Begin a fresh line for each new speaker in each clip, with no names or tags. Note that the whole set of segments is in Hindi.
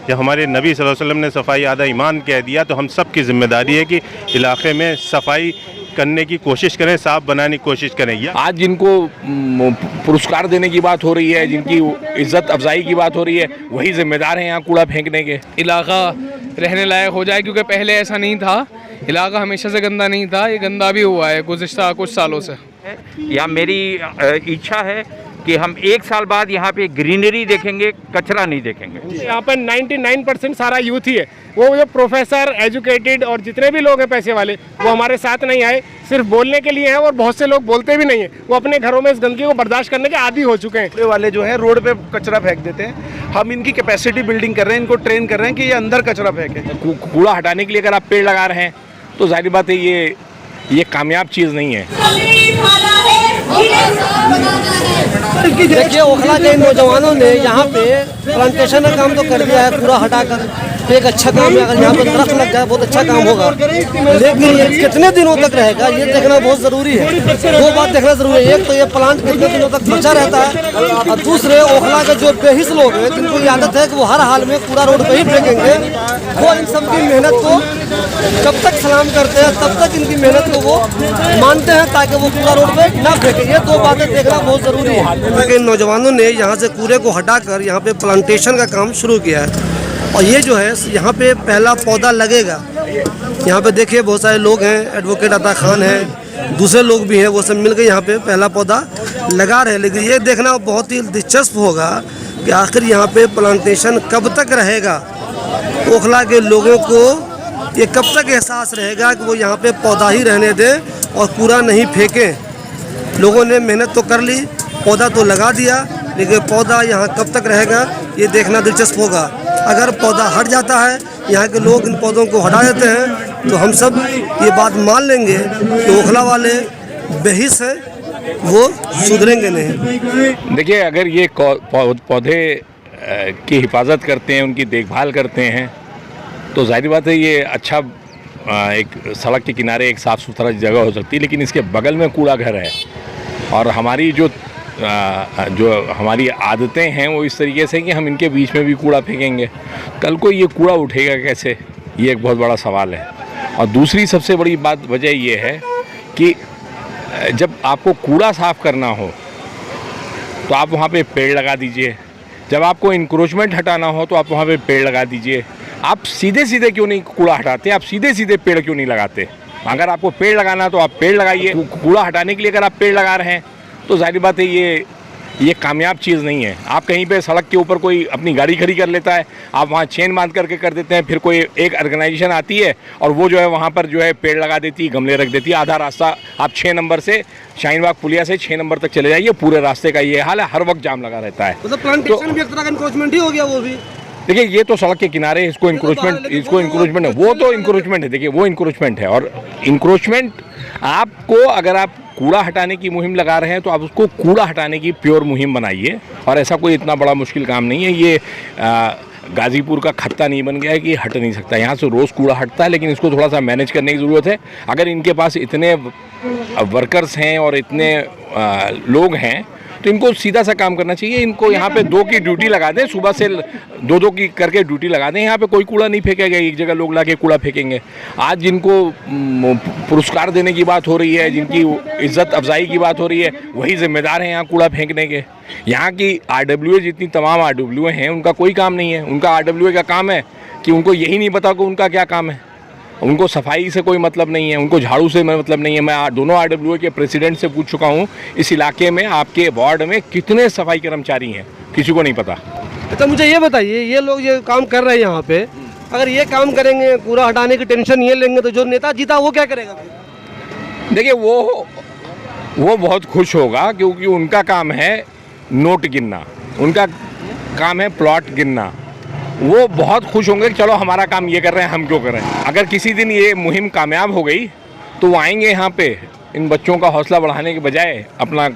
जब हमारे नबी सल्लल्लाहु अलैहि वसल्लम ने सफाई आधा ईमान कह दिया, तो हम सब की जिम्मेदारी है कि इलाके में सफाई करने की कोशिश करें, साफ बनाने की कोशिश करें।
आज जिनको पुरस्कार देने की बात हो रही है, जिनकी इज्जत अफजाई की बात हो रही है, वही जिम्मेदार हैं यहाँ कूड़ा फेंकने के।
इलाका रहने लायक हो जाए, क्योंकि पहले ऐसा नहीं था, इलाका हमेशा से गंदा नहीं था, ये गंदा भी हुआ है गुज़िश्ता कुछ सालों से।
या मेरी इच्छा है कि हम 1 साल बाद यहाँ पे ग्रीनरी देखेंगे, कचरा नहीं देखेंगे।
यहाँ पर 99% सारा यूथ ही है। वो जो प्रोफेसर, एजुकेटेड और जितने भी लोग हैं पैसे वाले, वो हमारे साथ नहीं आए, सिर्फ बोलने के लिए हैं, और बहुत से लोग बोलते भी नहीं हैं। वो अपने घरों में इस गंदगी को बर्दाश्त करने के आदी हो चुके हैं।
कूड़े वाले जो हैं रोड पे कचरा फेंक देते हैं। हम इनकी कैपेसिटी बिल्डिंग कर रहे हैं, इनको ट्रेन कर रहे हैं कि ये अंदर कचरा फेंकें।
कूड़ा हटाने के लिए अगर आप पेड़ लगा रहे हैं तो जाहिर बात है ये कामयाब चीज़ नहीं है।
देखिए, ओखला के नौजवानों ने यहाँ पे प्लांटेशन का काम तो कर दिया है, पूरा हटाकर एक अच्छा काम है। अगर यहाँ पे दरख्त लग जाए बहुत अच्छा काम होगा, लेकिन ये कितने दिनों तक रहेगा ये देखना बहुत ज़रूरी है। 2 बात देखना ज़रूरी है, एक तो ये प्लांट कितने दिनों तक बचा रहता है, और दूसरे ओखला के जो बेहिस लोग हैं जिनको ये आदत है कि वो हर हाल में कूड़ा रोड पर ही फेंकेंगे, वो इन सब की मेहनत को जब तक सलाम करते हैं तब तक इनकी मेहनत को वो मानते हैं, ताकि वो कूड़ा रोड पे ना फेंके। ये 2 बातें देखना बहुत ज़रूरी है। लेकिन नौजवानों ने यहाँ से कूड़े को हटाकर यहाँ पे प्लांटेशन का काम शुरू किया है, और ये जो है यहाँ पे पहला पौधा लगेगा। यहाँ पे देखिए बहुत सारे लोग हैं, एडवोकेट अता खान है, दूसरे लोग भी हैं, वो सब मिलकर यहाँ पे पहला पौधा लगा रहे हैं। लेकिन ये देखना बहुत ही दिलचस्प होगा कि आखिर यहाँ पे प्लांटेशन कब तक रहेगा। ओखला के लोगों को ये कब तक एहसास रहेगा कि वो यहाँ पे पौधा ही रहने दें और कूड़ा नहीं फेंकें। लोगों ने मेहनत तो कर ली, पौधा तो लगा दिया, लेकिन पौधा यहाँ कब तक रहेगा ये देखना दिलचस्प होगा। अगर पौधा हट जाता है, यहाँ के लोग इन पौधों को हटा देते हैं, तो हम सब ये बात मान लेंगे कि ओखला वाले बेहिस हैं, वो सुधरेंगे नहीं।
देखिए, अगर ये पौधे की हिफाजत करते हैं, उनकी देखभाल करते हैं, तो जाहिर बात है ये अच्छा एक सड़क के किनारे एक साफ़ सुथरा जगह हो सकती है। लेकिन इसके बगल में कूड़ा घर है, और हमारी जो हमारी आदतें हैं वो इस तरीके से कि हम इनके बीच में भी कूड़ा फेंकेंगे। कल को ये कूड़ा उठेगा कैसे, ये एक बहुत बड़ा सवाल है। और दूसरी सबसे बड़ी वजह ये है कि जब आपको कूड़ा साफ़ करना हो तो आप वहाँ पे पेड़ लगा दीजिए, जब आपको इंक्रोचमेंट हटाना हो तो आप वहाँ पे पेड़ लगा दीजिए। आप सीधे सीधे क्यों नहीं कूड़ा हटाते, आप सीधे सीधे पेड़ क्यों नहीं लगाते? अगर आपको पेड़ लगाना है तो आप पेड़ लगाइए। कूड़ा हटाने के लिए अगर आप पेड़ लगा रहे हैं तो जाहिर बात है ये कामयाब चीज़ नहीं है। आप कहीं पे सड़क के ऊपर कोई अपनी गाड़ी खड़ी कर लेता है, आप वहाँ चेन बांध करके कर देते हैं, फिर कोई एक ऑर्गेनाइजेशन आती है और वो जो है वहाँ पर जो है पेड़ लगा देती है, गमले रख देती है। आधा रास्ता आप 6 नंबर से शाहीन बाग पुलिया से 6 नंबर तक चले जाइए, पूरे रास्ते का ये हाल है, हर वक्त जाम लगा रहता है।
मतलब प्लांटेशन भी एक तरह का इंक्रोचमेंट ही हो गया वो भी।
देखिए, ये तो सड़क के किनारे इसको इंक्रोचमेंट है, वो तो इंक्रोचमेंट है। देखिए, वो इंक्रोचमेंट है, और इंक्रोचमेंट आपको, अगर आप कूड़ा हटाने की मुहिम लगा रहे हैं तो आप उसको कूड़ा हटाने की प्योर मुहिम बनाइए। और ऐसा कोई इतना बड़ा मुश्किल काम नहीं है। ये गाज़ीपुर का खत्ता नहीं बन गया है कि हट नहीं सकता। यहाँ से रोज़ कूड़ा हटता है, लेकिन इसको थोड़ा सा मैनेज करने की ज़रूरत है। अगर इनके पास इतने वर्कर्स हैं और इतने लोग हैं तो इनको सीधा सा काम करना चाहिए। इनको यहाँ पे 2 की ड्यूटी लगा दें, सुबह से 2-2 की करके ड्यूटी लगा दें। यहाँ पे कोई कूड़ा नहीं फेंकेगा, एक जगह लोग लाके कूड़ा फेंकेंगे। आज जिनको पुरस्कार देने की बात हो रही है, जिनकी इज्जत अफजाई की बात हो रही है, वही जिम्मेदार हैं यहाँ कूड़ा फेंकने के। यहाँ की RWA जितनी तमाम RWA हैं, उनका कोई काम नहीं है। उनका RWA का काम है कि उनको यही नहीं पता कि उनका क्या काम है। उनको सफाई से कोई मतलब नहीं है, उनको झाड़ू से मतलब नहीं है। मैं दोनों RWA के प्रेसिडेंट से पूछ चुका हूँ, इस इलाके में आपके वार्ड में कितने सफाई कर्मचारी हैं, किसी को नहीं पता।
अच्छा, मुझे ये बताइए, ये लोग ये काम कर रहे हैं यहाँ पे, अगर ये काम करेंगे, कूड़ा हटाने की टेंशन ये लेंगे, तो जो नेता जीता वो क्या करेगा?
देखिए, वो बहुत खुश होगा, क्योंकि उनका काम है नोट गिनना, उनका काम है प्लॉट गिनना। वो बहुत खुश होंगे कि चलो हमारा काम ये कर रहे हैं, हम क्यों कर रहे हैं। अगर किसी दिन ये मुहिम कामयाब हो गई तो वो आएंगे यहाँ पे, इन बच्चों का हौसला बढ़ाने के बजाय अपना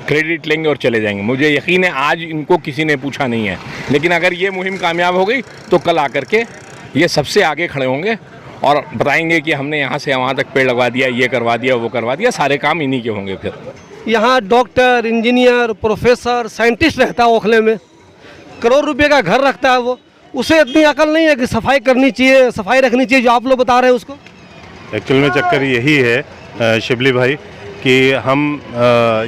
क्रेडिट लेंगे और चले जाएंगे। मुझे यकीन है आज इनको किसी ने पूछा नहीं है, लेकिन अगर ये मुहिम कामयाब हो गई तो कल आकर के ये सबसे आगे खड़े होंगे और बताएंगे कि हमने यहाँ से वहाँ तक पेड़ लगवा दिया, ये करवा दिया, वो करवा दिया। सारे काम इन्हीं के होंगे। फिर
यहाँ डॉक्टर, इंजीनियर, प्रोफेसर, साइंटिस्ट रहता है ओखले में, करोड़ रुपए का घर रखता है वो उसे इतनी अकल नहीं है कि सफाई करनी चाहिए, सफाई रखनी चाहिए जो आप लोग बता रहे हैं उसको।
एक्चुअल में चक्कर यही है शिबली भाई कि हम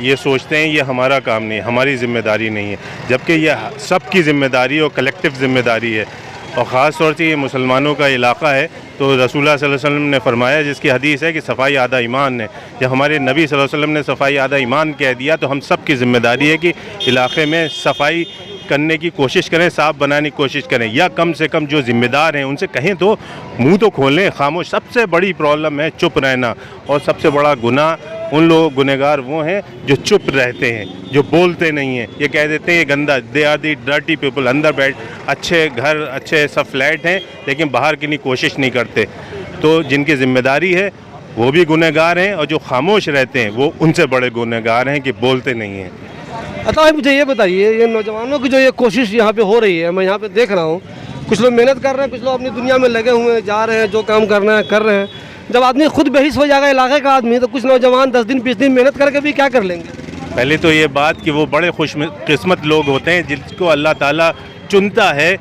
ये सोचते हैं ये हमारा काम नहीं है, हमारी ज़िम्मेदारी नहीं है, जबकि ये सबकी ज़िम्मेदारी और कलेक्टिव ज़िम्मेदारी है। और ख़ास तौर से ये मुसलमानों का इलाका है, तो रसूलुल्लाह सल्लल्लाहु अलैहि वसल्लम ने फरमाया, जिसकी हदीस है कि सफाई आधा ईमान है। जब हमारे नबी सल्लल्लाहु अलैहि वसल्लम ने सफाई आधा ईमान कह दिया, तो हम सब की ज़िम्मेदारी है कि इलाके में सफाई करने की कोशिश करें, साफ़ बनाने की कोशिश करें, या कम से कम जो ज़िम्मेदार हैं उनसे कहें तो मुंह तो खोलें। खामोश सबसे बड़ी प्रॉब्लम है चुप रहना, और सबसे बड़ा गुनाह उन लोग गुनहगार वो हैं जो चुप रहते हैं, जो बोलते नहीं हैं, ये कह देते हैं ये गंदा, they are the dirty people. अंदर बैठ अच्छे घर अच्छे सब फ्लैट हैं लेकिन बाहर की नहीं कोशिश नहीं करते। तो जिनकी ज़िम्मेदारी है वो भी गुनहगार हैं, और जो खामोश रहते हैं वो उनसे बड़े गुनहगार हैं कि बोलते नहीं हैं।
अच्छा मुझे ये बताइए, ये नौजवानों की जो ये कोशिश यहाँ पे हो रही है, मैं यहाँ पे देख रहा हूँ, कुछ लोग मेहनत कर रहे हैं, कुछ लोग अपनी दुनिया में लगे हुए हैं, जा रहे हैं, जो काम करना है कर रहे हैं। जब आदमी खुद बेहिस हो जाएगा इलाके का आदमी, तो कुछ नौजवान 10 दिन 20 दिन मेहनत करके भी क्या कर लेंगे।
पहले तो ये बात कि वो बड़े खुशकिस्मत लोग होते हैं जिसको अल्लाह ताला चुनता है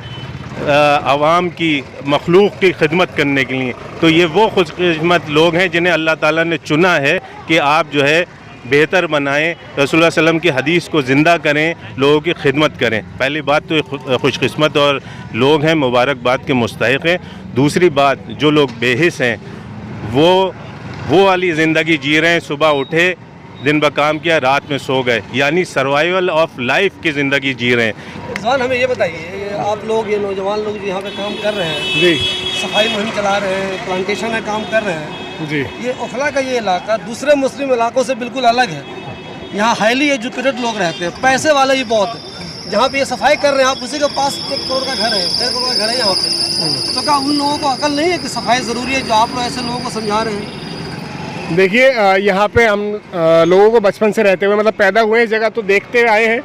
आवाम की मखलूक की खिदमत करने के लिए। तो ये वो खुशकिस्मत लोग हैं जिन्हें अल्लाह ताला ने चुना है कि आप जो है बेहतर बनाएं, रसूलुल्लाह सल्लम की हदीस को ज़िंदा करें, लोगों की खिदमत करें। पहली बात तो ये खुशकिस्मत और लोग हैं, मुबारकबाद के मुस्तहिक़ हैं। दूसरी बात, जो लोग बेहिस हैं वो वाली ज़िंदगी जी रहे हैं, सुबह उठे दिन ब काम किया रात में सो गए, यानी सर्वाइवल ऑफ लाइफ की ज़िंदगी जी रहे हैं।
जवान हमें ये बताइए, ये आप लोग, ये नौजवान लोग जो यहाँ पे काम कर रहे हैं
जी,
सफाई मुहिम चला रहे हैं, प्लांटेशन में काम कर रहे हैं
जी,
ये ओखला का ये इलाका दूसरे मुस्लिम इलाकों से बिल्कुल अलग है। यहाँ हाईली एजुकेटेड लोग रहते हैं, पैसे वाले ही बहुत है। जहाँ पे ये सफाई कर रहे हैं आप, उसी के पास 1 करोड़ का घर है, 1.5 करोड़ का घर है यहाँ पे। तो क्या उन लोगों को अकल नहीं है कि सफाई ज़रूरी है, जो आप लोग ऐसे लोगों को समझा रहे हैं?
देखिए यहाँ पे हम लोगों को बचपन से रहते हुए, मतलब पैदा हुए इस जगह, तो देखते हुए आए हैं।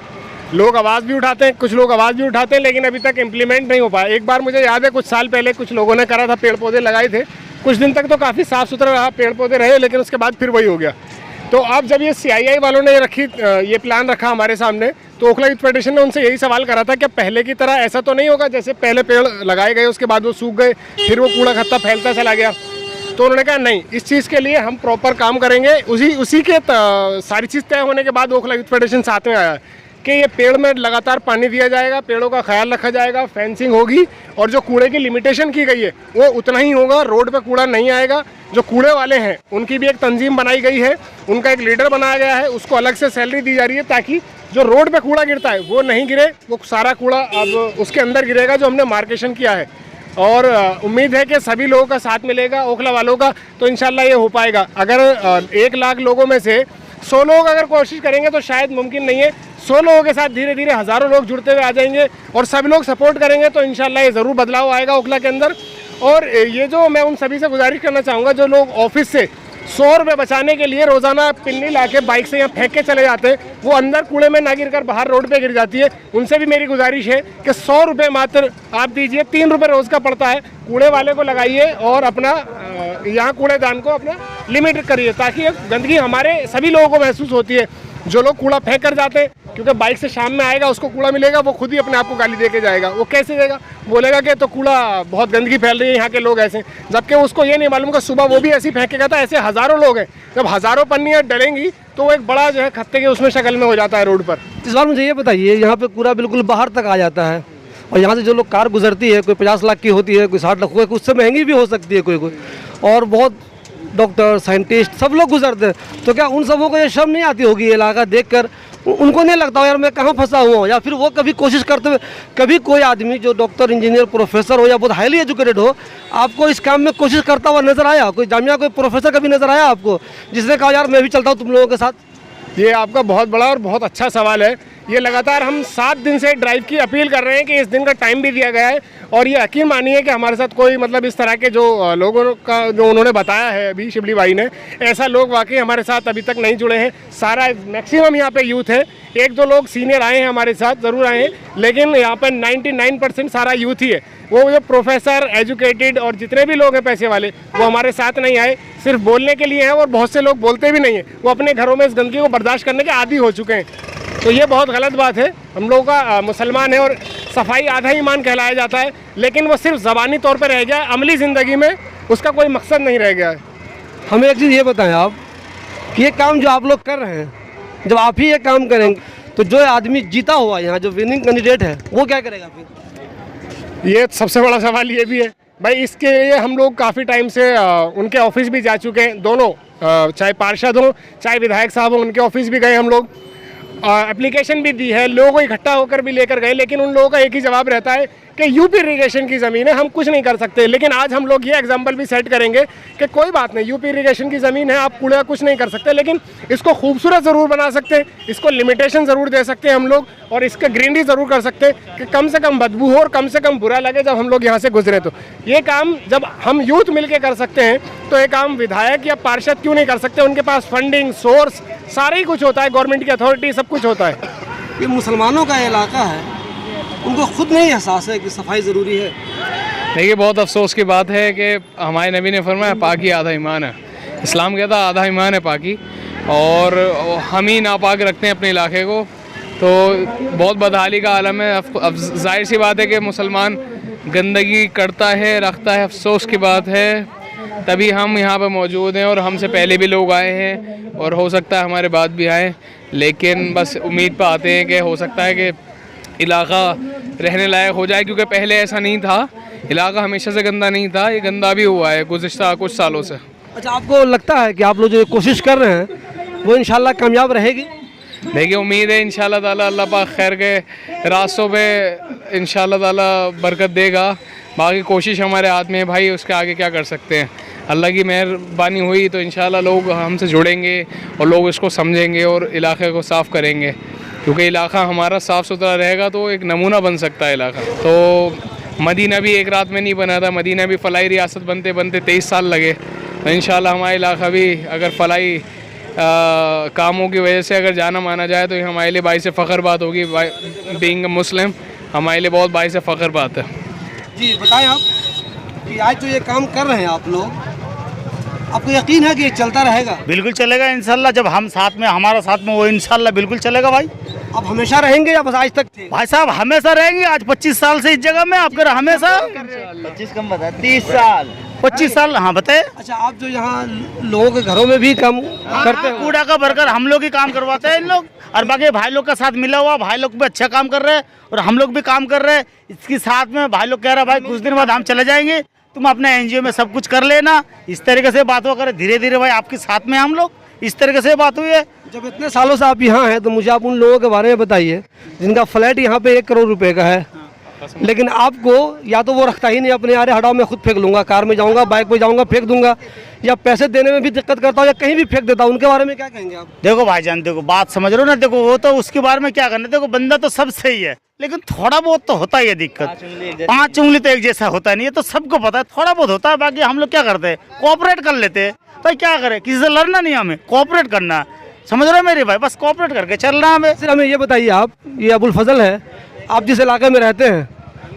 लोग आवाज़ भी उठाते हैं, कुछ लोग आवाज़ भी उठाते हैं, लेकिन अभी तक इम्प्लीमेंट नहीं हो पाया। एक बार मुझे याद है कुछ साल पहले कुछ लोगों ने करा था, पेड़ पौधे लगाए थे, कुछ दिन तक तो काफ़ी साफ़ सुथरा रहा, पेड़ पौधे रहे, लेकिन उसके बाद फिर वही हो गया। तो अब जब ये CII वालों ने ये प्लान रखा हमारे सामने, तो ओखला यूथ फेडरेशन ने उनसे यही सवाल करा था कि पहले की तरह ऐसा तो नहीं होगा जैसे पहले पेड़ लगाए गए उसके बाद वो सूख गए, फिर वो कूड़ा खत्ता फैलता चला गया। तो उन्होंने कहा नहीं, इस चीज़ के लिए हम प्रॉपर काम करेंगे। उसी के सारी चीज़ तय होने के बाद ओखला यूथ फेडरेशन साथ में आया कि ये पेड़ में लगातार पानी दिया जाएगा, पेड़ों का ख्याल रखा जाएगा, फेंसिंग होगी, और जो कूड़े की लिमिटेशन की गई है वो उतना ही होगा, रोड पे कूड़ा नहीं आएगा। जो कूड़े वाले हैं उनकी भी एक तंजीम बनाई गई है, उनका एक लीडर बनाया गया है, उसको अलग से सैलरी दी जा रही है ताकि जो रोड पे कूड़ा गिरता है वो नहीं गिरे, वो सारा कूड़ा अब उसके अंदर गिरेगा जो हमने मार्केशन किया है। और उम्मीद है कि सभी लोगों का साथ मिलेगा, ओखला वालों का, तो इंशाल्लाह ये हो पाएगा। अगर 1 लाख लोगों में से 100 लोग अगर कोशिश करेंगे तो शायद मुमकिन नहीं है। 100 लोगों के साथ धीरे धीरे हज़ारों लोग जुड़ते हुए आ जाएंगे, और सभी लोग सपोर्ट करेंगे तो इंशाल्लाह ये ज़रूर बदलाव आएगा ओखला के अंदर। और ये जो मैं उन सभी से गुजारिश करना चाहूँगा, जो लोग ऑफिस से 100 रुपये बचाने के लिए रोज़ाना पिन्नी लाके बाइक से यहाँ फेंक के चले जाते हैं, वो अंदर कूड़े में ना गिरकर बाहर रोड पे गिर जाती है, उनसे भी मेरी गुजारिश है कि 100 रुपये मात्र आप दीजिए, 3 रुपये रोज़ का पड़ता है, कूड़े वाले को लगाइए और अपना यहाँ कूड़ेदान को अपना लिमिट करिए, ताकि गंदगी हमारे सभी लोगों को महसूस होती है। जो लोग कूड़ा फेंक कर जाते हैं, क्योंकि बाइक से शाम में आएगा, उसको कूड़ा मिलेगा, वो खुद ही अपने आप को गाली दे के जाएगा। वो कैसे देगा? बोलेगा कि तो कूड़ा बहुत गंदगी फैल रही है, यहाँ के लोग ऐसे, जबकि उसको ये नहीं मालूम कि सुबह वो भी ऐसे फेंकेगा। था ऐसे हज़ारों लोग हैं, जब हज़ारों पन्नियाँ डलेंगी तो वो एक बड़ा जो है खत्ते के उसमें शक्ल में हो जाता है रोड पर।
इस बार मुझे ये बताइए, यहाँ पे कूड़ा बिल्कुल बाहर तक आ जाता है, और यहाँ से जो लोग कार गुजरती है, कोई 50 लाख की होती है, कोई 60 लाख, कोई उससे महंगी भी हो सकती है कोई, और बहुत डॉक्टर साइंटिस्ट सब लोग गुजरते हैं। तो क्या उन सबों को ये शर्म नहीं आती होगी ये इलाका देखकर? उनको नहीं लगता यार मैं कहाँ फंसा हुआ हूँ? या फिर वो कभी कोशिश करते हुए, कभी कोई आदमी जो डॉक्टर इंजीनियर प्रोफेसर हो या बहुत हाईली एजुकेटेड हो, आपको इस काम में कोशिश करता हुआ नजर आया? कोई जामिया कोई प्रोफेसर कभी नजर आया आपको जिसने कहा यार मैं भी चलता हूँ तुम लोगों के साथ?
ये आपका बहुत बड़ा और बहुत अच्छा सवाल है। ये लगातार हम 7 दिन से ड्राइव की अपील कर रहे हैं कि इस दिन का टाइम भी दिया गया है, और ये यकीन मानिए कि हमारे साथ कोई मतलब इस तरह के जो लोगों का जो उन्होंने बताया है अभी शिबली भाई ने, ऐसा लोग वाकई हमारे साथ अभी तक नहीं जुड़े हैं। सारा मैक्सिमम यहाँ पे यूथ है, 1-2 लोग सीनियर आए हैं हमारे साथ, ज़रूर आए हैं, लेकिन यहाँ पर 99% सारा यूथ ही है। वो जो प्रोफेसर, एजुकेटेड और जितने भी लोग हैं पैसे वाले, वो हमारे साथ नहीं आए, सिर्फ बोलने के लिए हैं, और बहुत से लोग बोलते भी नहीं हैं, वो अपने घरों में इस गंदगी को बर्दाश्त करने के आदी हो चुके हैं। तो ये बहुत गलत बात है। हम लोग का मुसलमान है और सफाई आधा ईमान कहलाया जाता है, लेकिन वो सिर्फ ज़बानी तौर पर रह गया है, अमली ज़िंदगी में उसका कोई मकसद नहीं रह गया है।
हमें एक चीज़ ये बताएं आप कि ये काम जो आप लोग कर रहे हैं, जब आप ही ये काम करेंगे तो जो आदमी जीता हुआ यहाँ जो विनिंग कैंडिडेट है वो क्या करेगा फिर?
ये सबसे बड़ा सवाल ये भी है भाई, इसके लिए हम लोग काफ़ी टाइम से उनके ऑफिस भी जा चुके हैं, दोनों चाहे पार्षद हो चाहे विधायक साहब हो, उनके ऑफिस भी गए हम लोग, एप्लीकेशन भी दी है, लोगों को इकट्ठा होकर भी लेकर गए, लेकिन उन लोगों का एक ही जवाब रहता है कि यूपी इरिगेशन की ज़मीन है, हम कुछ नहीं कर सकते। लेकिन आज हम लोग ये एग्जांपल भी सेट करेंगे कि कोई बात नहीं, यूपी इरिगेशन की ज़मीन है, आप पूरा कुछ नहीं कर सकते, लेकिन इसको खूबसूरत ज़रूर बना सकते हैं, इसको लिमिटेशन ज़रूर दे सकते हैं हम लोग, और इसका ग्रीनरी ज़रूर कर सकते हैं कि कम से कम बदबू हो और कम से कम बुरा लगे जब हम लोग यहाँ से गुजरे। तो ये काम जब हम यूथ मिल के कर सकते हैं तो ये काम विधायक या पार्षद क्यों नहीं कर सकते? उनके पास फंडिंग सोर्स सारा ही कुछ होता है, गवर्नमेंट की अथॉरिटी सब कुछ होता है।
ये मुसलमानों का इलाका है, उनको खुद नहीं एहसास है कि सफाई ज़रूरी है।
देखिए, बहुत अफसोस की बात है कि हमारे नबी ने फरमाया पाकी आधा ईमान है, इस्लाम कहता है आधा ईमान है पाकी, और हम ही नापाक रखते हैं अपने इलाके को, तो बहुत बदहाली का आलम है। अब जाहिर सी बात है कि मुसलमान गंदगी करता है, रखता है, अफसोस की बात है, तभी हम यहाँ पर मौजूद हैं और हमसे पहले भी लोग आए हैं और हो सकता है हमारे बाद भी आए, लेकिन बस उम्मीद पर आते हैं कि हो सकता है कि इलाका रहने लायक हो जाए, क्योंकि पहले ऐसा नहीं था, इलाका हमेशा से गंदा नहीं था, ये गंदा भी हुआ है गुज़िश्ता कुछ सालों से।
अच्छा, आपको लगता है कि आप लोग जो कोशिश कर रहे हैं वो इंशाल्लाह कामयाब रहेगी?
देखिए, उम्मीद है इंशाल्लाह ताला अल्लाह पाक खैर के रास्तों पे इंशाल्लाह ताला बरकत देगा। बाकी कोशिश हमारे हाथ में है भाई, उसके आगे क्या कर सकते हैं। अल्लाह की मेहरबानी हुई तो इंशाल्लाह लोग हमसे जुड़ेंगे और लोग इसको समझेंगे और इलाके को साफ़ करेंगे, क्योंकि इलाका हमारा साफ़ सुथरा रहेगा तो एक नमूना बन सकता है इलाका। तो मदीना भी एक रात में नहीं बना था, मदीना भी फलाई रियासत बनते बनते 23 साल लगे, तो इंशाल्लाह हमारा इलाका भी अगर फलाई कामों की वजह से अगर जाना माना जाए तो ये हमारे लिए बाइस फ़ख्र बात होगी। बीइंग मुस्लिम हमारे लिए बहुत बाइस फ़ख्र बात है।
जी बताएं आप कि आज जो ये काम कर रहे हैं आप लोग, आपको यकीन है कि ये चलता रहेगा?
बिल्कुल चलेगा इंशाल्लाह, जब हम साथ में हमारा साथ में वो इंशाल्लाह बिल्कुल चलेगा भाई।
आप हमेशा रहेंगे या बस आज तक थे?
भाई साहब हमेशा रहेंगे, आज 25 साल से इस जगह में, आप कर हमेशा
25 कम बता 30 साल
25 साल। हाँ बताए।
अच्छा, आप जो यहाँ लोगों के घरों में भी काम करते हैं?
कूड़ा का बरकर हम लोग ही काम करवाते हैं इन लोग, और बाकी भाई लोग का साथ मिला हुआ, भाई लोग भी अच्छा काम कर रहे हैं और हम लोग भी काम कर रहे हैं। इसके साथ में भाई लोग कह रहा है भाई कुछ दिन बाद हम चले जाएंगे, तुम अपने एनजीओ में सब कुछ कर लेना, इस तरीके से बात हो करे धीरे धीरे भाई आपके साथ में हम लोग, इस तरीके से बात हुई है।
जब इतने सालों से आप यहाँ हैं तो मुझे आप उन लोगों के बारे में बताइए जिनका फ्लैट यहाँ पे 1 करोड़ रुपए का है, लेकिन आपको या तो वो रखता ही नहीं अपने, यार हटाओ मैं खुद फेंक लूँगा, कार में जाऊँगा, बाइक पे जाऊँगा फेंक दूंगा, या पैसे देने में भी दिक्कत करता हूँ या कहीं भी फेंक देता हूँ, उनके बारे में क्या कहेंगे आप?
देखो भाईजान, देखो बात समझ रहे हो ना, देखो वो तो उसके बारे में क्या करना, देखो बंदा तो सब सही है, लेकिन थोड़ा बहुत तो होता ही है दिक्कत। 5 उंगली तो एक जैसा होता नहीं है, तो सबको पता है थोड़ा बहुत होता है। बाकी हम लोग क्या करते हैं, कोऑपरेट कर लेते हैं भाई, क्या करें, किसी से लड़ना नहीं, हमें कोऑपरेट करना, समझ रहे हो मेरे भाई, बस कोऑपरेट करके चलना हमें।
सिर्फ हमें ये बताइए, आप ये अबुल फजल है, आप जिस इलाके में रहते हैं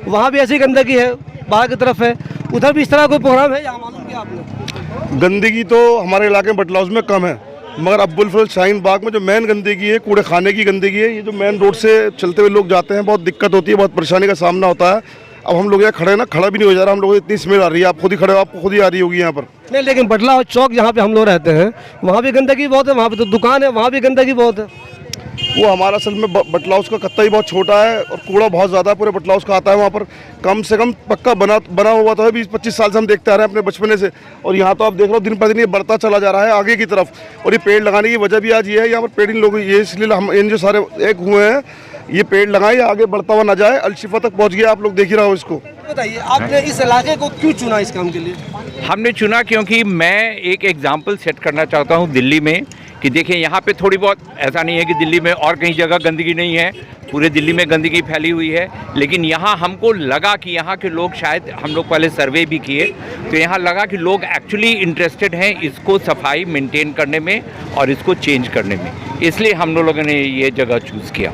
वहाँ भी ऐसी गंदगी है, बाहर की तरफ है, उधर भी इस तरह कोई प्रोग्राम है या मालूम किया आपने?
गंदगी तो हमारे इलाके में बटला हाउस में कम है, मगर अब्बुल फजल शाहीन बाग में जो मेन गंदगी है, कूड़े खाने की गंदगी है, ये जो मेन रोड से चलते हुए लोग जाते हैं, बहुत दिक्कत होती है, बहुत परेशानी का सामना होता है। अब हम लोग यहाँ खड़े ना, खड़ा भी नहीं हो जा रहा, हम लोग इतनी स्मेल आ रही है, आप खुद ही खड़े हो, आपको खुद ही आ रही होगी यहाँ पर।
नहीं, लेकिन बटला चौक जहाँ पे हम लोग रहते हैं वहाँ भी गंदगी बहुत है, वहाँ पे तो दुकान है, वहाँ भी गंदगी बहुत है।
वो हमारा असल में बटला हाउस का कत्ता ही बहुत छोटा है और कूड़ा बहुत ज़्यादा पूरे बटला हाउस का आता है। वहाँ पर कम से कम पक्का बना हुआ तो है, 20-25 साल से हम देखते आ रहे हैं अपने बचपने से, और यहाँ तो आप देख लो दिन पर दिन ये बढ़ता चला जा रहा है आगे की तरफ। और ये पेड़ लगाने की वजह भी आज ये है, यहाँ पर पेड़ इन लोग ये इसलिए हम इन जो सारे एक हुए हैं, ये पेड़ लगाएं, आगे बढ़ता हुआ ना जाए, अलशिफा तक पहुँच गया, आप लोग देख ही रहा हो इसको।
बताइए आपने इस इलाके को क्यों चुना इस काम के लिए?
हमने चुना क्योंकि मैं एक एग्जाम्पल सेट करना चाहता हूँ दिल्ली में, कि देखिए यहाँ पे थोड़ी बहुत, ऐसा नहीं है कि दिल्ली में और कहीं जगह गंदगी नहीं है, पूरे दिल्ली में गंदगी फैली हुई है, लेकिन यहाँ हमको लगा कि यहाँ के लोग, शायद हम लोग पहले सर्वे भी किए तो यहाँ लगा कि लोग एक्चुअली इंटरेस्टेड हैं इसको सफाई मेंटेन करने में और इसको चेंज करने में, इसलिए हम लोगों ने ये जगह चूज़ किया।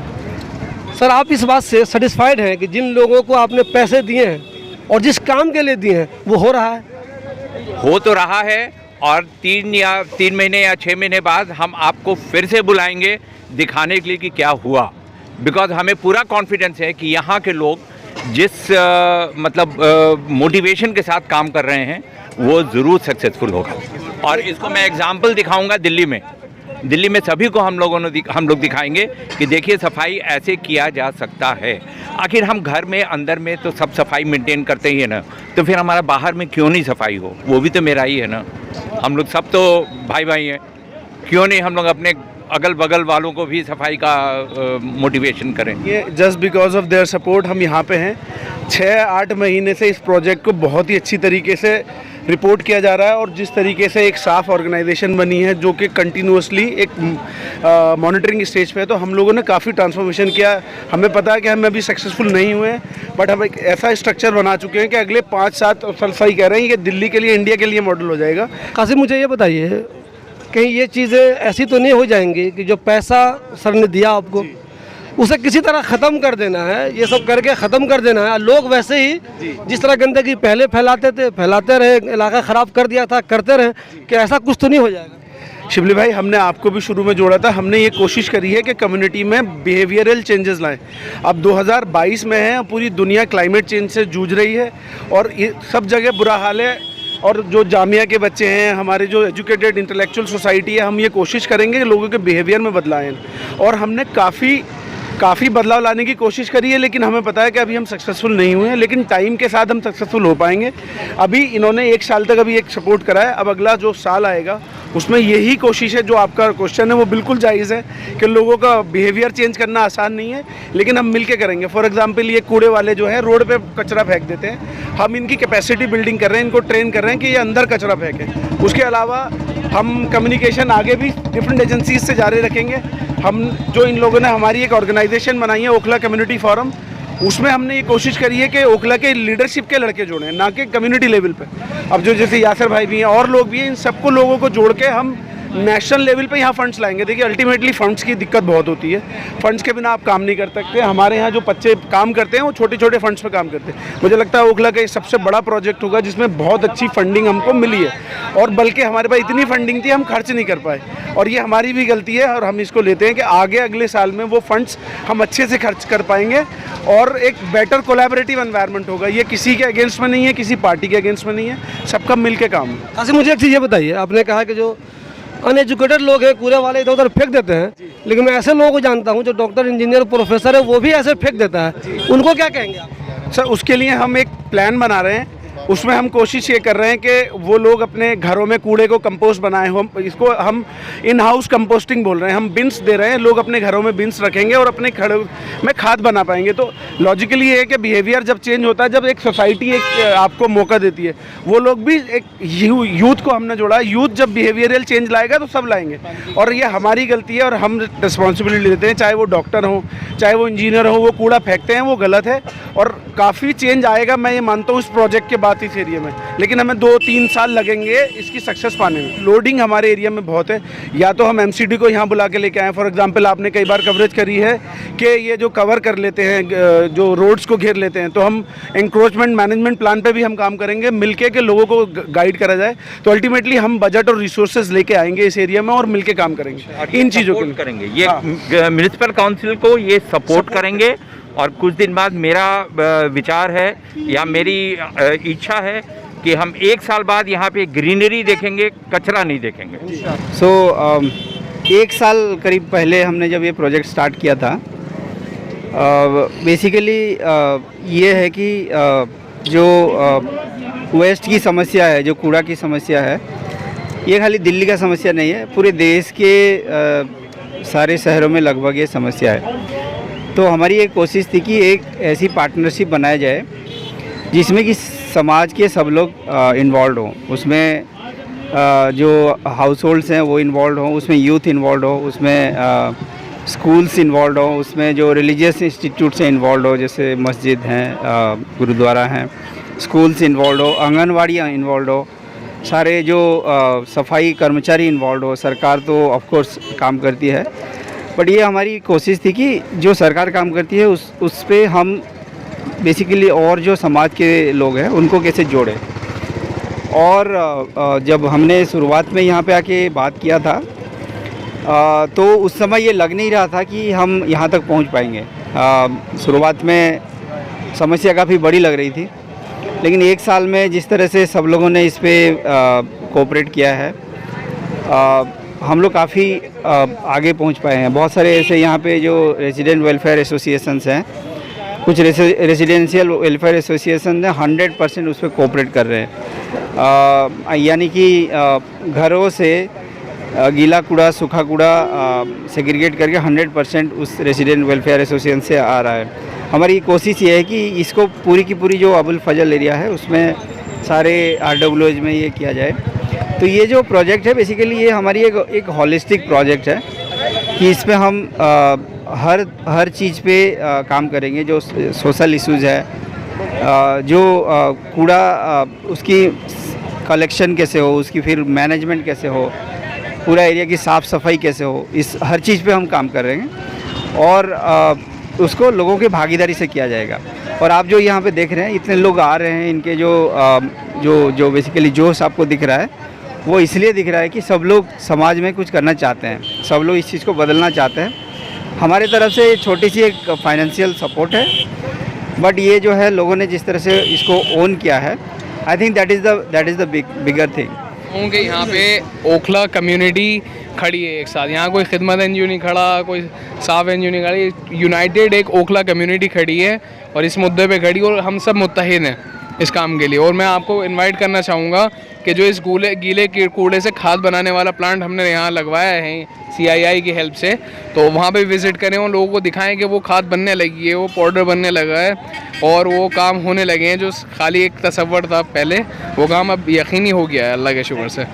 सर, आप इस बात से सेटिस्फाइड हैं कि जिन लोगों को आपने पैसे दिए हैं और जिस काम के लिए दिए हैं वो हो रहा है?
हो तो रहा है, और 3 महीने या 6 महीने बाद हम आपको फिर से बुलाएंगे दिखाने के लिए कि क्या हुआ, बिकॉज हमें पूरा कॉन्फिडेंस है कि यहाँ के लोग जिस मतलब मोटिवेशन के साथ काम कर रहे हैं वो ज़रूर सक्सेसफुल होगा। और इसको मैं एग्जांपल दिखाऊंगा दिल्ली में सभी को हम लोग दिखाएंगे कि देखिए सफाई ऐसे किया जा सकता है। आखिर हम घर में अंदर में तो सब सफाई मेंटेन करते ही है ना, तो फिर हमारा बाहर में क्यों नहीं सफाई हो, वो भी तो मेरा ही है ना। हम लोग सब तो भाई भाई हैं, क्यों नहीं हम लोग अपने अगल बगल वालों को भी सफाई का मोटिवेशन करें।
ये just because of their support हम यहाँ पे हैं। 6-8 महीने से इस प्रोजेक्ट को बहुत ही अच्छी तरीके से रिपोर्ट किया जा रहा है और जिस तरीके से एक साफ ऑर्गेनाइजेशन बनी है जो कि कंटिन्यूसली एक मॉनिटरिंग स्टेज पे है, तो हम लोगों ने काफ़ी ट्रांसफॉर्मेशन किया। हमें पता है कि हम अभी सक्सेसफुल नहीं हुए हैं, बट हम एक ऐसा स्ट्रक्चर बना चुके हैं कि अगले 5-7 साल, सही कह रहे हैं, ये दिल्ली के लिए, इंडिया के लिए मॉडल हो जाएगा।
कासिम, मुझे ये बताइए कहीं ये चीज़ें ऐसी तो नहीं हो जाएंगी कि जो पैसा सर ने दिया आपको उसे किसी तरह ख़त्म कर देना है, ये सब करके ख़त्म कर देना है, लोग वैसे ही जिस तरह गंदगी पहले फैलाते थे फैलाते रहे, इलाका ख़राब कर दिया था करते रहे, कि ऐसा कुछ तो नहीं हो जाएगा?
शिबली भाई, हमने आपको भी शुरू में जोड़ा था। हमने ये कोशिश करी है कि कम्युनिटी में बिहेवियरल चेंजेस लाएं। अब 2022 में है, पूरी दुनिया क्लाइमेट चेंज से जूझ रही है और ये सब जगह बुरा हाल है। और जो जामिया के बच्चे हैं, हमारे जो एजुकेटेड इंटेलेक्चुअल सोसाइटी है, हम ये कोशिश करेंगे कि लोगों के बिहेवियर में बदलाव आए। और हमने काफ़ी बदलाव लाने की कोशिश करी है, लेकिन हमें पता है कि अभी हम सक्सेसफुल नहीं हुए हैं, लेकिन टाइम के साथ हम सक्सेसफुल हो पाएंगे। अभी इन्होंने 1 साल तक अभी एक सपोर्ट करा है, अब अगला जो साल आएगा उसमें यही कोशिश है। जो आपका क्वेश्चन है वो बिल्कुल जायज़ है कि लोगों का बिहेवियर चेंज करना आसान नहीं है, लेकिन हम मिलके करेंगे। फॉर एग्जांपल, ये कूड़े वाले जो है रोड पे कचरा फेंक देते हैं, हम इनकी कैपेसिटी बिल्डिंग कर रहे हैं, इनको ट्रेन कर रहे हैं कि ये अंदर कचरा फेंकें। उसके अलावा हम कम्युनिकेशन आगे भी डिफरेंट एजेंसीज से जारी रखेंगे। हम जो इन लोगों ने हमारी एक ऑर्गेनाइजेशन बनाई है, ओखला कम्युनिटी फोरम, उसमें हमने ये कोशिश करी है कि ओखला के लीडरशिप के लड़के जोड़ें, ना कि कम्युनिटी लेवल पे। अब जो जैसे यासर भाई भी हैं और लोग भी हैं, इन सबको लोगों को जोड़ के हम नेशनल लेवल पे यहाँ फंड्स लाएंगे। देखिए, अल्टीमेटली फंड्स की दिक्कत बहुत होती है, फंड्स के बिना आप काम नहीं कर सकते। हमारे यहाँ जो बच्चे काम करते हैं वो छोटे छोटे फंड्स पे काम करते हैं। मुझे लगता है ओखला का ये सबसे बड़ा प्रोजेक्ट होगा जिसमें बहुत अच्छी फंडिंग हमको मिली है, और बल्कि हमारे पास इतनी फंडिंग थी हम खर्च नहीं कर पाए, और ये हमारी भी गलती है। और हम इसको लेते हैं कि आगे अगले साल में वो फंड्स हम अच्छे से खर्च कर पाएंगे और एक बेटर कोलैबोरेटिव एनवायरनमेंट होगा। ये किसी के अगेंस्ट में नहीं है, किसी पार्टी के अगेंस्ट में नहीं है, सबका मिल के काम है।
कासिम, मुझे एक चीज़ ये बताइए, आपने कहा कि जो अनएजुकेटेड लोग हैं कूड़े वाले इधर उधर फेंक देते हैं, लेकिन मैं ऐसे लोगों को जानता हूं जो डॉक्टर, इंजीनियर, प्रोफेसर है, वो भी ऐसे फेंक देता है, उनको क्या कहेंगे आप?
सर, उसके लिए हम एक प्लान बना रहे हैं। उसमें हम कोशिश ये कर रहे हैं कि वो लोग अपने घरों में कूड़े को कंपोस्ट बनाएं। हम इसको हम इन हाउस कंपोस्टिंग बोल रहे हैं। हम बिन्स दे रहे हैं, लोग अपने घरों में बिन्स रखेंगे और अपने घरों में खाद बना पाएंगे। तो लॉजिकली ये है कि बिहेवियर जब चेंज होता है, जब एक सोसाइटी एक आपको मौका देती है, वो लोग भी एक यूथ को हमने जोड़ा। यूथ जब बिहेवियरल चेंज लाएगा तो सब लाएंगे, और ये हमारी गलती है और हम रिस्पॉन्सिबिलिटी लेते हैं। चाहे वो डॉक्टर हो, चाहे वो इंजीनियर हो, वो कूड़ा फेंकते हैं, वो गलत है। और काफ़ी चेंज आएगा, मैं ये मानता हूँ, इस प्रोजेक्ट के बाद इस एरिया में, लेकिन हमें 2-3 साल लगेंगे इसकी सक्सेस पाने में। लोडिंग हमारे एरिया में बहुत है। या तो हम एमसीडी को यहाँ बुला के लेके आए, फॉर एग्जांपल आपने कई बार कवरेज करी है कि ये जो कवर कर लेते हैं, जो रोड्स को घेर लेते हैं, तो हम एंक्रोचमेंट मैनेजमेंट प्लान पे भी हम काम करेंगे मिलके के लोगों को गाइड करा जाए। तो अल्टीमेटली हम बजट और रिसोर्सेज लेके आएंगे इस एरिया में और मिलके काम करेंगे इन चीज़ों के
करेंगे। ये म्युनिसिपल काउंसिल को ये सपोर्ट करेंगे, और कुछ दिन बाद मेरा विचार है या मेरी इच्छा है कि हम 1 साल बाद यहाँ पे ग्रीनरी देखेंगे, कचरा नहीं देखेंगे।
सो 1 साल करीब पहले हमने जब ये प्रोजेक्ट स्टार्ट किया था, बेसिकली ये है कि जो वेस्ट की समस्या है, जो कूड़ा की समस्या है, ये खाली दिल्ली का समस्या नहीं है, पूरे देश के सारे शहरों में लगभग ये समस्या है। तो हमारी एक कोशिश थी कि एक ऐसी पार्टनरशिप बनाया जाए जिसमें कि समाज के सब लोग इन्वॉल्व हों। उसमें जो हाउस होल्ड्स हैं वो इन्वॉल्व हों, उसमें यूथ इन्वॉल्व हो, उसमें स्कूल्स इन्वॉल्व हो, उसमें जो रिलीजियस इंस्टीट्यूट्स हैं इन्वॉल्व हो, जैसे मस्जिद हैं, गुरुद्वारा हैं, स्कूल्स इन्वॉल्व हो, आंगनवाड़ियाँ इन्वॉल्व हो, सारे जो सफाई कर्मचारी इन्वॉल्व हो। सरकार तो ऑफ कोर्स काम करती है, बट ये हमारी कोशिश थी कि जो सरकार काम करती है उस पे हम बेसिकली और जो समाज के लोग हैं उनको कैसे जोड़ें। और जब हमने शुरुआत में यहाँ पे आके बात किया था, तो उस समय ये लग नहीं रहा था कि हम यहाँ तक पहुँच पाएंगे। शुरुआत में समस्या काफ़ी बड़ी लग रही थी, लेकिन 1 साल में जिस तरह से सब लोगों ने इस पर कोऑपरेट किया है, हम लोग काफ़ी आगे पहुंच पाए हैं। बहुत सारे ऐसे यहाँ पे जो रेजिडेंट वेलफेयर एसोसिएशंस हैं, कुछ रेजिडेंशियल वेलफेयर एसोसिएशन है 100% उस पर कोऑपरेट कर रहे हैं। यानी कि घरों से गीला कूड़ा सूखा कूड़ा सेग्रीगेट करके 100% उस रेजिडेंट वेलफेयर एसोसिएशन से आ रहा है। हमारी कोशिश ये है कि इसको पूरी की पूरी जो अबुल फजल एरिया है उसमें सारे RWOs में ये किया जाए। तो ये जो प्रोजेक्ट है बेसिकली ये हमारी एक हॉलिस्टिक प्रोजेक्ट है कि इसमें हम हर चीज़ पे काम करेंगे। जो सोशल इश्यूज़ है, जो कूड़ा उसकी कलेक्शन कैसे हो, उसकी फिर मैनेजमेंट कैसे हो, पूरा एरिया की साफ़ सफाई कैसे हो, इस हर चीज़ पे हम काम कर रहे हैं और उसको लोगों की भागीदारी से किया जाएगा। और आप जो यहाँ पे देख रहे हैं इतने लोग आ रहे हैं, इनके जो बेसिकली जोश आपको दिख रहा है वो इसलिए दिख रहा है कि सब लोग समाज में कुछ करना चाहते हैं, सब लोग इस चीज़ को बदलना चाहते हैं। हमारे तरफ से छोटी सी एक फाइनेंशियल सपोर्ट है, बट ये जो है लोगों ने जिस तरह से इसको ओन किया है, I think that is the bigger thing.
क्योंकि यहाँ पे ओखला कम्युनिटी खड़ी है एक साथ, यहाँ कोई खिदमत एनजीओ नहीं खड़ा, कोई साफ एनजीओ नहीं खड़ी, यूनाइटेड एक ओखला कम्युनिटी खड़ी है और इस मुद्दे पे खड़ी, और हम सब मुत्तहिद हैं इस काम के लिए। और मैं आपको इनवाइट करना चाहूँगा कि जो इस गीले कूड़े से खाद बनाने वाला प्लांट हमने यहाँ लगवाया है CII की हेल्प से, तो वहाँ पे विज़िट करें और लोगों को दिखाएं कि वो खाद बनने लगी है, वो पाउडर बनने लगा है और वो काम होने लगे हैं। जो खाली एक तसव्वुर था पहले, वो काम अब यकीनी हो गया है अल्लाह के शुक्र से।